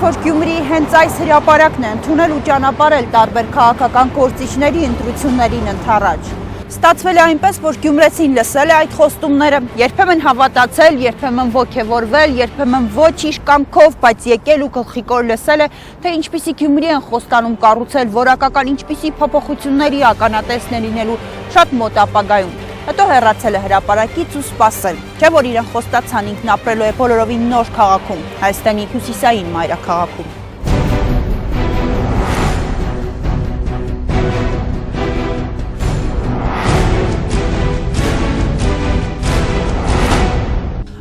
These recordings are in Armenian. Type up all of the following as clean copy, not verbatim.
որ Գյումրիի հենց այս հրապարակն է ընդունել ու ճանապարհել տարբեր քաղաքական գործիչների ընտրություններին ընդառաջ։ Ստացվել է այնպես, որ գյումրեցին լսել է այդ խոստումները, երբեմն հավատացել, երբեմն ոգևորվել, երբեմն ոչինչ կամքով, բայց եկել ու գլխիկոր լսել է, թե ինչպիսի Գյումրի են խոստանում կառուցել որակական, ինչպիսի փոփոխությունների ականատեսն է լինելու շատ մոտ ապագայում։ Հետո հեռացել է հրապարակից ու սպասել, չէ՞ որ իրեն խոստացան ինքն ապրելու է բոլորովին նոր քաղաքում, Հայաստանի հյուսիսային մայրաքաղաքում։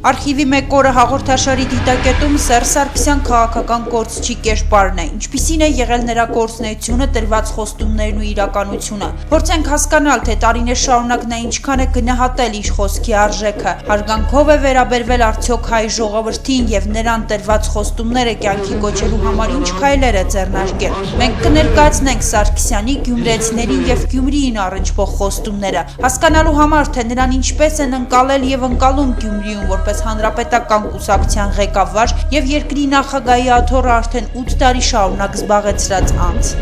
Արխիվի մեկ օրը հաղորդաշարի դիտակետում Սերժ Սարգսյան քաղաքական գործչի կերպարն է, ինչպիսին է եղել նրա գործունեությունը, տրված խոստումներն ու իրականությունը։ Փորձենք հասկանալ, թե տարիներ շարունակ նա ինչքան է գնահատել իր խոսքի արժեքը, հարգանքով է վերաբերվել արդյոք հայ ժողովրդին եւ նրան տրված խոստումները կյանքի կոչելու համար ինչ քայլեր է ձեռնարկել։ Մենք կներկայացնենք Սարգսյանի, գյումրեցիներին եւ Գյումրիին առնչվող խոստումները, հասկանալու համար, թե նրան ինչպես են ընկալել եւ ընկալում Գյումրիում որպես հանրապետական կուսակցության ղեկավար եւ երկրի նախագահի աթոռը արդեն 8 տարի շարունակ զբաղեցրած անձ։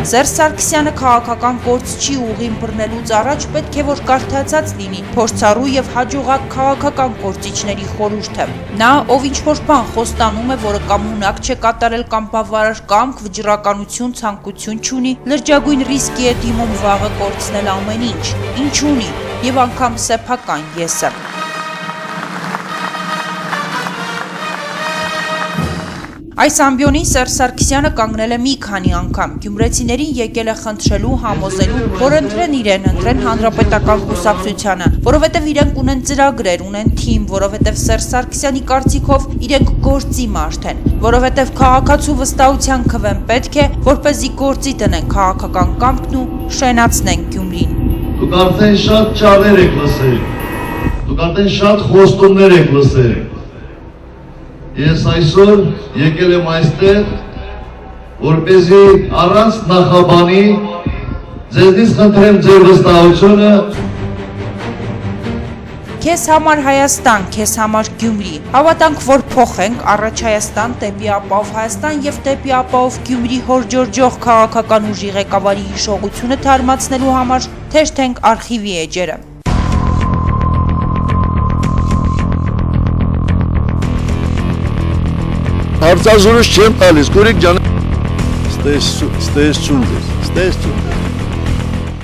Սերժ Սարգսյանը քաղաքական գործչի ուղին բռնելուց առաջ պետք է որ կարդացած լինի փորձառու եւ հաջողակ քաղաքական գործիչների խորհուրդը։ Նա, ով ինչ-որ բան խոստանում է, որը կամ ունակ չէ կատարել կամ բավարար կամք, վճռականություն, ցանկություն չունի, լրջագույն ռիսկի է դիմում վաղը կորցնել ամեն ինչ ունի եւ անգամ սեփական եսը։ Այս ամբիոնին Սերժ Սարգսյանը կանգնել է մի քանի անգամ, գյումրեցիներին եկել է խնդրելու, համոզելու, որ ընտրեն իրեն, ընտրեն հանրապետական կուսակցությանը, որովհետև իրենք ունեն ծրագրեր, ունեն թիմ, որովհետև Սերժ Սարգսյանի կարծիքով իրենք գործի մարդ են, որովհետև քաղաքացու վստահության քվեն պետք է, որպեսզի գործի տնեն քաղաքական կամքն ու շենացնեն Գյումրին։ Դուք արդեն շատ ճարեր եք լսել, դուք արդեն շատ խոստումներ եք լսել։ Ես այսօր եկել եմ այստեղ, որպեսզի առանց նախաբանի ձեզնից խնդրեմ ձեր վստահությունը։ Քեզ համար Հայաստան, քեզ համար Գյումրի։ Հավատանք, որ փոխենք առաջ Հայաստան, դեպի ապահով Հայաստան եւ դեպի ապահով Գյումրի հորջորջող քաղաքական ուժի ղեկավարի հիշողությունը թարմացնելու համար թեժթենք արխիվի էջերը։ Հարցազրույց չեմ տալիս, Գուրիկ ջան, ստեսություն ձեզ։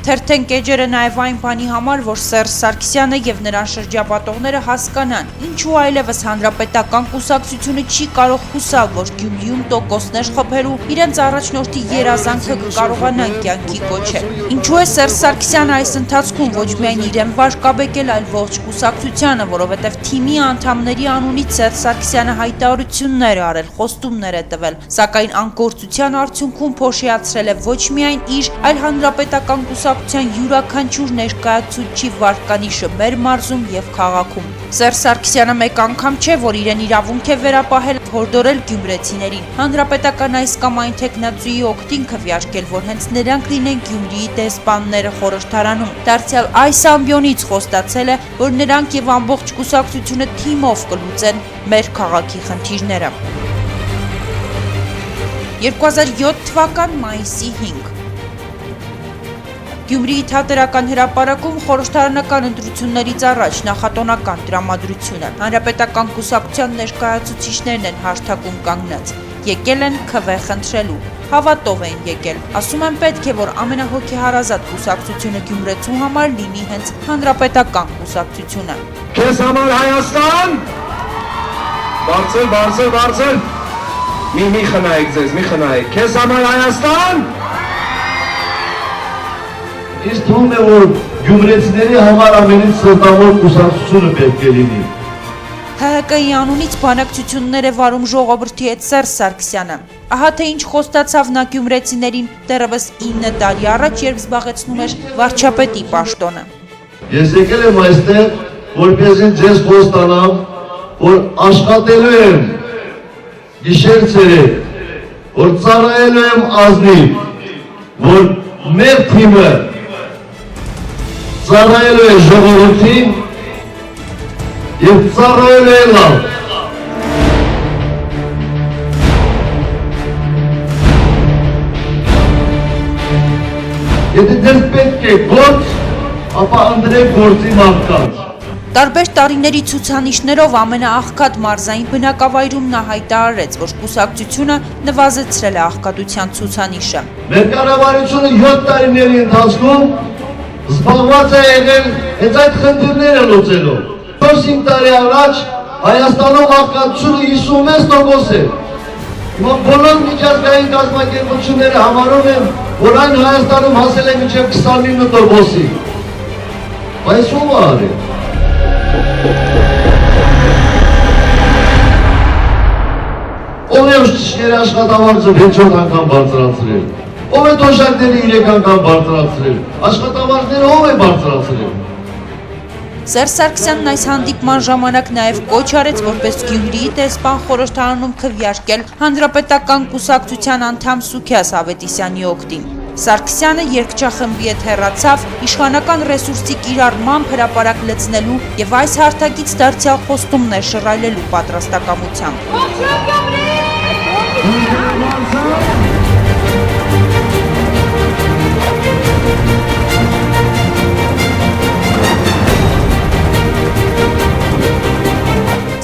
Թերթենք էջերը նաև այն բանի համար, որ Սերժ Սարգսյանը եւ նրան շրջապատողները հասկանան, ինչու այլևս հանրապետական կուսակցությունը չի կարող հուսալ, որ Գյումրիում տոկոսներ խփելու իրենց առաջնորդի երազանքը կկարողանան կյանքի կոչել։ Ինչու է Սերժ Սարգսյանը այս ընթացքում ոչ միայն իրեն վարկաբեկել, այլ ողջ կուսակցությանը, որովհետև թիմի անդամների անունից Սերժ Սարգսյանը հայտարարություններ է արել, խոստումներ է տվել, սակայն անկործության արդյունքում փոշիացրել է ոչ միայն իր, այլ հանրապետական կուսակցության յուրաքանչյուր ներկայացուցչի վարկանիշը մեր մարզում եւ քաղաքում։ Սերժ Սարգսյանը մեկ անգամ չէ, որ իրեն իրավունք է վերապահել հորդորել գյումրեցիներին։ Հանրապետական այս կամ այն տեխնացուի օգտին քվեարկել, որ հենց նրանք լինեն Գյումրիի դեսպանները խորհրդարանում։ Դարձյալ այս ամբիոնից խոստացել է, որ նրանք եւ ամբողջ կուսակցությունը թիմով կլուծեն մեր քաղաքի խնդիրները։ 2007 թվական մայիսի 5 Գյումրիի թատերական հրապարակում խորհրդարանական ընտրություններից առաջ նախատոնական տրամադրությունը։ Հանրապետական կուսակցության ներկայացուցիչներն են հարթակում կանգնած։ Եկել են քվե խնդրելու, հավատով են եկել։ Ասում են պետք է, որ ամենահոգեհարազատ կուսակցությունը Գյումրեցու համար լինի հենց հանրապետական կուսակցությունը։ Քեզ համար Հայաստան։ Բարձր։ Մի խնայեք ձեզ, մի խնայեք։ Քեզ համար Հայաստան։ Ինձ թվում է, որ գյումրեցիների համար ամենից սրտավոր կուսակցությունը պետք է լինի։ ՀՀԿ-ի անունից բանակցություններ է վարում ժողովրդի հետ Սերժ Սարգսյանը։ Ահա թե ինչ խոստացավ նա գյումրեցիներին դեռևս 9 տարի առաջ, երբ զբաղեցնում էր վարչապետի պաշտոնը։ Ես եկել եմ այստեղ, որպեսզի ձեզ խոստանամ, որ աշխատելու եմ գիշեր-ցերեկ, որ ծառայելու եմ ազնիվ, որ մեր թիմը ծառայելու է ժողովրդին եւ ծառայելու է լավ։ Եթե դες պետք է գործ, ապա ընտրեք գործի մարդկանց։ Տարբեր տարիների ցուցանիշներով ամենաաղքատ մարզային բնակավայրում նա հայտարարեց, որ կուսակցությունը նվազեցրել է աղքատության ցուցանիշը։ Մեր կառավարությունը 7 տարիների ընթացքում զբաղված է եղել հենց այդ խնդիրները լուծելով։ 4-5 տարի առաջ Հայաստանում աղքատությունը 56% էր։ Հիմա բոլոր միջազգային կազմակերպությունները համարում են, որ այն Հայաստանում հասել է մինչև 29%-ի։ Բայց ո՞վ է արել։ Ով է երաշխատավարձը 6 անգամ բարձրացրել։ Ով է թոշակները 3 անգամ բարձրացրել։ Աշխատավարձները ով է բարձրացրել։ Սերժ Սարգսյանն այս հանդիպման ժամանակ նաև կոչ արեց, որպես Գյումրիի դեսպան խորհրդարանում քվեարկել հանրապետական կուսակցության անդամ Սուքիաս Ավետիսյանի օգտին։ Սարգսյանը երգչախմբի հետ հեռացավ իշխանական ռեսուրսի կիրառմամբ հրապարակ լցնելու եւ այս հարթակից դարձյալ խոստումներ շռայլելու պատրաստակամությամբ։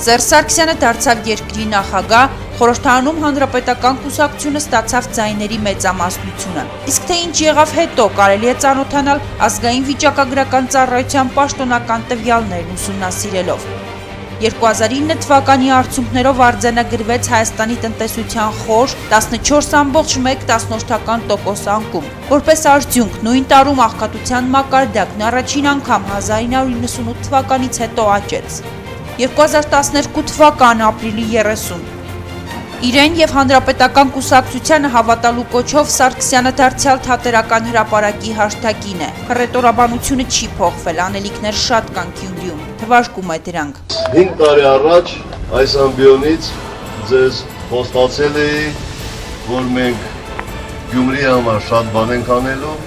Սերժ Սարգսյանը դարձավ երկրի նախագահ, խորհրդարանում հանրապետական կուսակցությունը ստացավ ձայների մեծամասնությունը։ Իսկ թե ինչ եղավ հետո, կարելի է ծանոթանալ ազգային վիճակագրական ծառայության պաշտոնական տվյալներն ուսումնասիրելով։ 2009 թվականի արդյունքներով արձանագրվեց Հայաստանի տնտեսության խոր 14,1% անկում։ Որպես արդյունք, նույն տարում աղքատության մակարդակն առաջին անգամ 1998 թվականից հետո աճեց։ 2012 թվական ապրիլի 30 Իրեն եւ հանրապետական կուսակցությանը հավատալու կոչով Սարգսյանը դարձյալ թատերական հրապարակի հաշտագին է։ Հռետորաբանությունը չի փոխվել, անելիքներ շատ կան Գյումրիում, թվարկում է դրանք։ 5 տարի առաջ այս ամբիոնից ձեզ խոստացել էի, որ մենք Գյումրիի համար շատ բան ենք անելու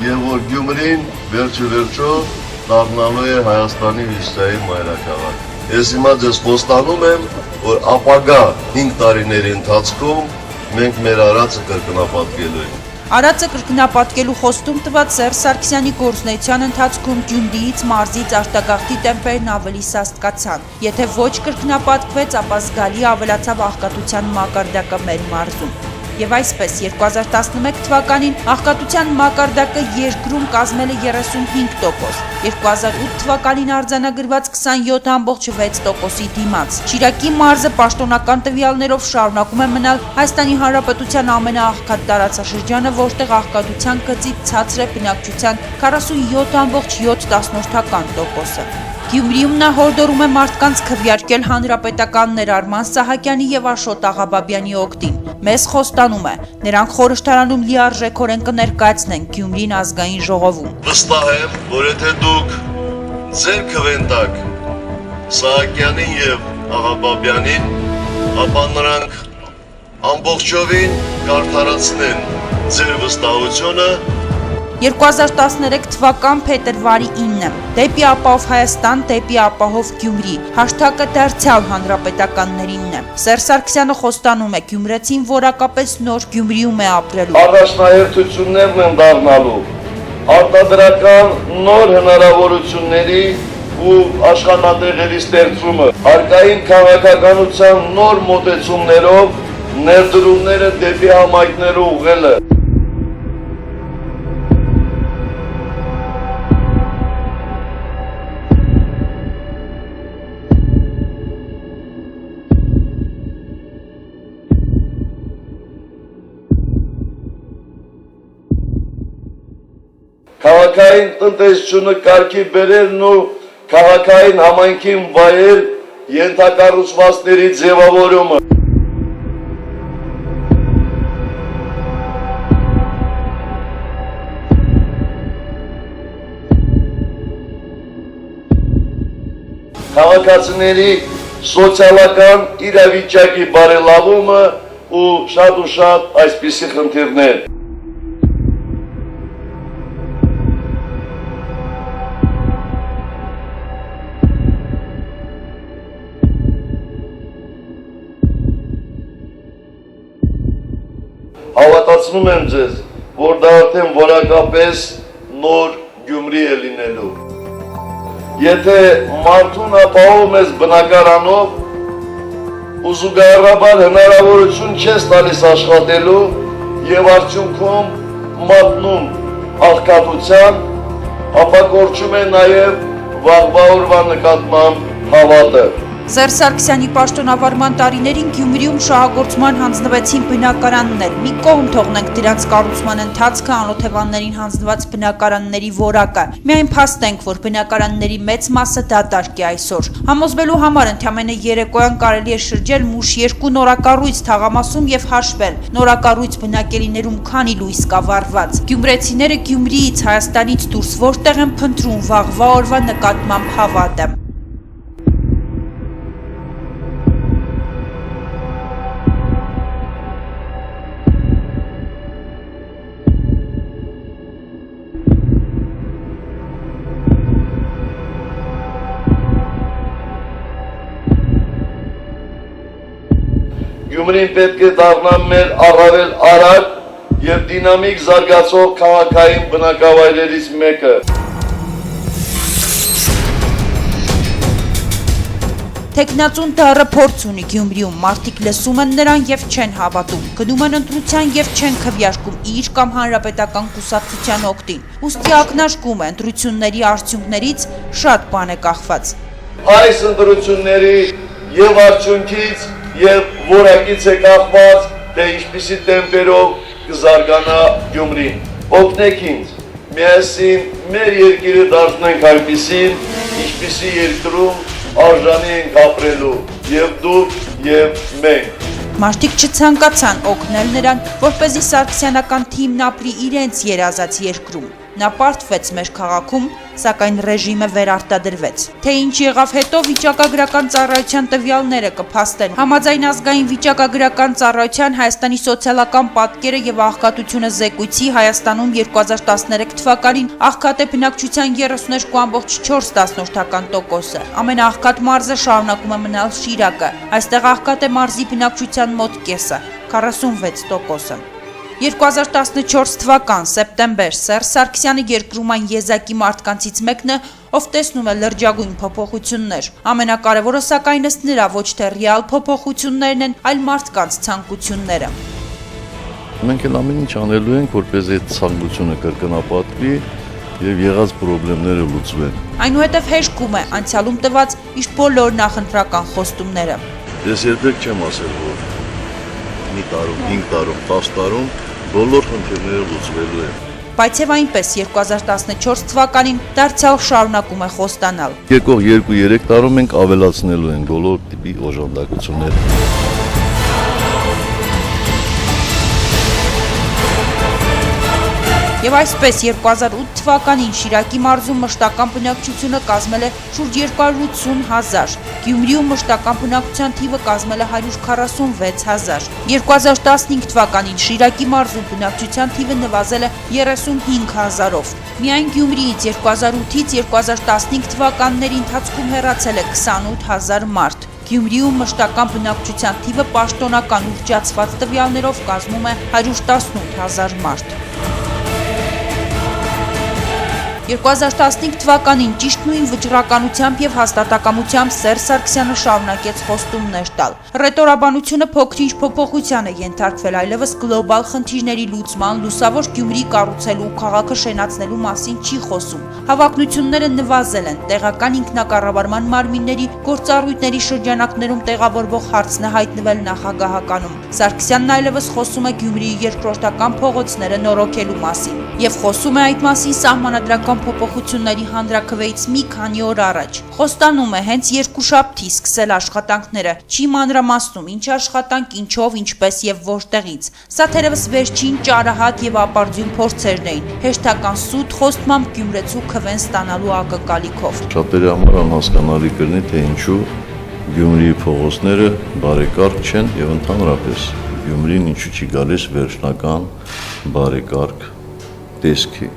եւ որ Գյումրին վերջո դառնալու է Հայաստանի հյուսիսային մայրաքաղաք։ Ես հիմա ձեզ խոստանում եմ, որ ապագա 5 տարիների ընթացքում մենք մեր արածը կրկնապատկելու ենք։ Արածը կրկնապատկելու խոստում տված Սերժ Սարգսյանի գործունեության ընթացքում Գյումրիից մարզից արտագաղթի տեմպերն ավելի սաստկացան։ Եթե ոչ կրկնապատկվեց, ապա զգալի ավելացավ աղքատության մակարդակը մեր մարզում։ Եվ այսպես 2011 թվականին աղքատության մակարդակը երկրում կազմել է 35%, 2008 թվականին արձանագրված 27,6%-ի դիմաց։ Շիրակի մարզը պաշտոնական տվյալներով շարունակում է մնալ Հայաստանի Հանրապետության ամենաաղքատ տարածաշրջանը, որտեղ աղքատության գծից ցածր է բնակչության 47,7%-ը։ Գյումրիում նա հորդորում է մարդկանց քվեարկել հանրապետական ներառման Սահակյանի եւ Աշոտ Աղաբաբյանի օգտին։ Մեզ խոստանում է, նրանք խորհրդարանում լիարժեքորեն կներկայացնեն Գյումրին ազգային ժողովում։ Վստահ եմ, որ եթե դուք ձեր քվենտակ Սահակյանին եւ Աղաբաբյանին, ապա նրանք ամբողջովին կարդարացնեն ձեր վստահությունը 2013 թվական փետրվարի 9 դեպի ապահով Հայաստան, դեպի ապահով Գյումրի, հաշթակը դարձյալ հանրապետականներինն է։ Սերժ Սարգսյանը խոստանում է գյումրեցին որակապես նոր Գյումրիում է ապրելու։ Առաջնահերթություններն են դառնալու արտադրական նոր հնարավորությունների ու աշխատատեղերի ստեղծումը, հարկային քաղաքականության նոր մոտեցումներով ներդրումները դեպի համայնքները ուղղելը։ Քաղաքային տնտեսությունը կարգի բերելն ու քաղաքային համայնքին վայել ենթակառուցվածքների ձևավորումը։ Քաղաքացիների սոցիալական իրավիճակի բարելավումը ու շատ այսպիսի խնդիրներ։ վստահեցնում եմ ձեզ, որ դա արդեն որակապես նոր Գյումրի է լինելու։ Եթե մարդուն ապահովում ես բնակարանով, ու զուգահեռաբար հնարավորություն չես տալիս աշխատելու եւ արդյունքում մատնում աղքատության, ապա կորչում է նաեւ վաղվա օրվա նկատմամբ հավատը։ Սերժ Սարգսյանի պաշտոնավարման տարիներին Գյումրիում շահագործման հանձնվեցին բնակարաններ։ Մի կողմ թողնենք դրանց կառուցման ընթացքը, անօթևաններին հանձնված բնակարանների որակը։ Միայն փաստենք, որ բնակարանների մեծ մասը դատարկ է այսօր։ Համոզվելու համար ընդամենը երեկոյան կարելի է շրջել մուշ 2 նորակառույց թաղամասում եւ հաշվել նորակառույց բնակելիներում քանի լույս կա վառված։ Գյումրեցիները Գյումրիից, Հայաստանից դուրս որտեղ են փնտրում վաղվա օրվա նկատմամբ հավատը։ Գյումրին պետք է դառնա մեր առավել արագ եւ դինամիկ զարգացող քաղաքային բնակավայրերից մեկը։ Տեխնացուն դառը փորձ ունի Գյումրիում, մարդիկ լսում են նրան եւ չեն հավատում, գնում են ընտրության եւ չեն քվեարկում իր կամ հանրապետական կուսակցության օգտին։ Ուստի ակնարկում է ընտրությունների արդյունքներից շատ բան է կախված։ Այս ընտրությունների եւ արդյունքից եւ որակից է կախված, թե ինչպիսի տեմպերով կզարգանա Գյումրին։ Օգնեք ինձ, միասին մեր երկիրը դարձնենք այնպիսին, ինչպիսի երկրում արժանի ենք ապրելու, եւ դուք, եւ մենք։ Մարդիկ չցանկացան օգնել նրան, որպեսզի Սարգսյանական թիմն ապրի իրենց երազած երկրում։ Նա պարտվեց մեր քաղաքում, սակայն ռեժիմը վերարտադրվեց։ Թե ինչ եղավ հետո վիճակագրական ծառայության տվյալները կփաստեն։ Համաձայն ազգային վիճակագրական ծառայության Հայաստանի սոցիալական պատկերը եւ աղքատությունը զեկույցի Հայաստանում 2013 թվականին աղքատ է բնակչության 32.4%-ը։ Ամենաաղքատ մարզը շարունակում է մնալ Շիրակը։ Այստեղ աղքատ է մարզի բնակչության մոտ կեսը՝ 46%-ը։ 2014 թվական սեպտեմբեր Սերժ Սարգսյանը երկրում այն եզակի մարդկանցից մեկն է, ով տեսնում է լրջագույն փոփոխություններ։ Ամենակարևորը սակայն ըստ նրա ոչ թե ռեալ փոփոխություններն են, այլ մարդկանց ցանկությունները։ Մենք էլ ամեն ինչ անելու ենք, որպեսզի այդ ցանկությունը կրկնապատկվի եւ եղած խնդիրները լուծվեն։ Այնուհետև հեշտում է անցյալում տված իր բոլոր նախընտրական խոստումները։ Ես երբեք չեմ ասել, որ մի տարում, 5 տարում, 10 տարում բոլոր խնդիրները լուծվելու են։ Բայց եւ այնպես 2014 թվականին դարձյալ շարունակում է խոստանալ։ Եկող 2-3 տարում մենք ավելացնելու ենք բոլոր տիպի օժանդակությունները։ Եվ այսպես 2008 թվականին Շիրակի մարզում մշտական բնակչությունը կազմել է շուրջ 280,000, Գյումրիում մշտական բնակչության թիվը կազմել է 146,000, 2015 թվականին Շիրակի մարզում բնակչության թիվը նվազել է 35,000-ով։ Միայն Գյումրիից 2008-ից 2015 թվականների ընթացքում հեռացել է 28,000 մարդ։ Գյումրիում մշտական բնակչության թիվը պաշտոնական ուռճացված տվյալներով կազմում է 118,000 մարդ։ 2015 թվականին ճիշտ նույն վճռականությամբ եւ հաստատակամությամբ Սերժ Սարգսյանը շարունակեց խոստումներ տալ։ Ռետորաբանությունը փոքր-ինչ փոփոխության է ենթարկվել, այլևս գլոբալ խնդիրների լուծման, լուսավոր Գյումրի կառուցելու, քաղաքը շենացնելու մասին չի խոսում։ Հավակնությունները նվազել են, տեղական ինքնակառավարման մարմինների գործառույթների շրջանակներում տեղավորվող հարցն է հայտնվել նախագահականում։ Սարգսյանն այլևս խոսում է Գյումրիի երկրորդական փողոցները նորոգելու մասին եւ խոսում է այդ մասին սահմանադրական փոփոխությունների հանրաքվեից մի քանի օր առաջ։ Խոստանում է հենց երկուշաբթի սկսել աշխատանքները, չի մանրամասնում ինչ աշխատանք, ինչով, ինչպես եւ որտեղից։ Սա թերևս վերջին ճարահատ եւ ապարդյուն փորձերն էին, հեշտական սուտ խոստմամբ գյումրեցու քվեն ստանալու ակակալիքով։ Շատերի համար անհասկանալի կլինի, թե ինչու Գյումրիի փողոցները բարեկարգ չեն եւ ընդհանրապես Գյումրին ինչու չի գալիս վերջնական բարեկարգ տեսքի։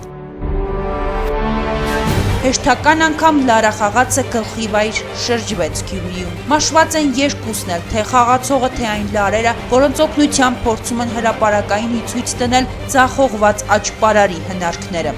Հեշտական անգամ Լարա Խաղացը գլխի վայր շրջվեց Գյումրիում։ Մաշված են երկուսն էլ, թե խաղացողը, թե այն լարերը, որոնց օգնությամբ փորձում են հրապարակայինի ցույց տնել ձախողված աճպարարի հնարքները։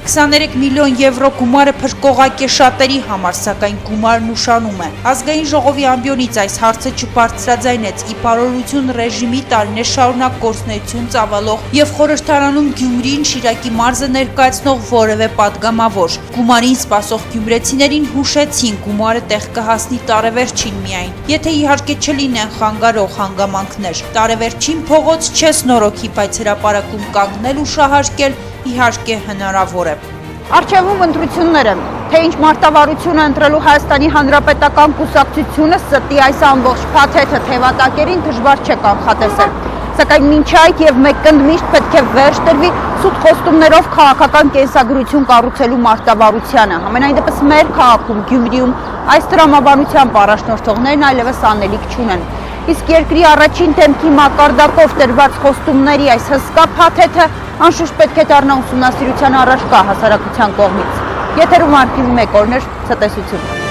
23 միլիոն եվրո գումարը փրկողակ է շատերի համար, սակայն գումարն ուշանում է։ Ազգային ժողովի ամբիոնից այս հարցը չբարձրաձայնեց ի բարօրություն ռեժիմի տարիներ շարունակ գործունեություն ծավալող եւ խորհրդարանում Գյումրիին Շիրակի մարզը ներկայացնող որևէ падգամավոր։ Գումարին սպասող գյումրեցիներին հուշեցին, գումարը տեղ կհասնի տարեվերջին միայն, եթե իհարկե չլինեն խանգարող հանգամանքներ։ Տարեվերջին փողոց չես նորոգի, բայց հրապարակում կանգնել ու շահարկել իհարկե հնարավոր է։ Առջևում ընտրություններ են, թե ինչ մարտավարություն է ընտրելու Հայաստանի Հանրապետական կուսակցությունը, ստի այս ամբողջ փաթեթը թևատակերին դժվար չէ կանխատեսել։ Սակայն մինչ այդ եւ մեկկնդ միշտ պետք է վերջ տրվի սուտ խոստումներով քաղաքական կենսագրություն կառուցելու մարտավարությանը։ Համենայն դեպս մեր քաղաքում Գյումրիում այս տրամաբանությամբ առաջնորդողներն այլևս անելիք չունեն։ Իսկ երկրի առաջին դեմքի մակարդակով տրված խոստումների այս հսկա փաթեթը անշուշտ պետք է դառնա ուսումնասիրության առաջկա հասարակության կողմից։ Եթերում Արքիվի մեկ օրներ ցտեսություն։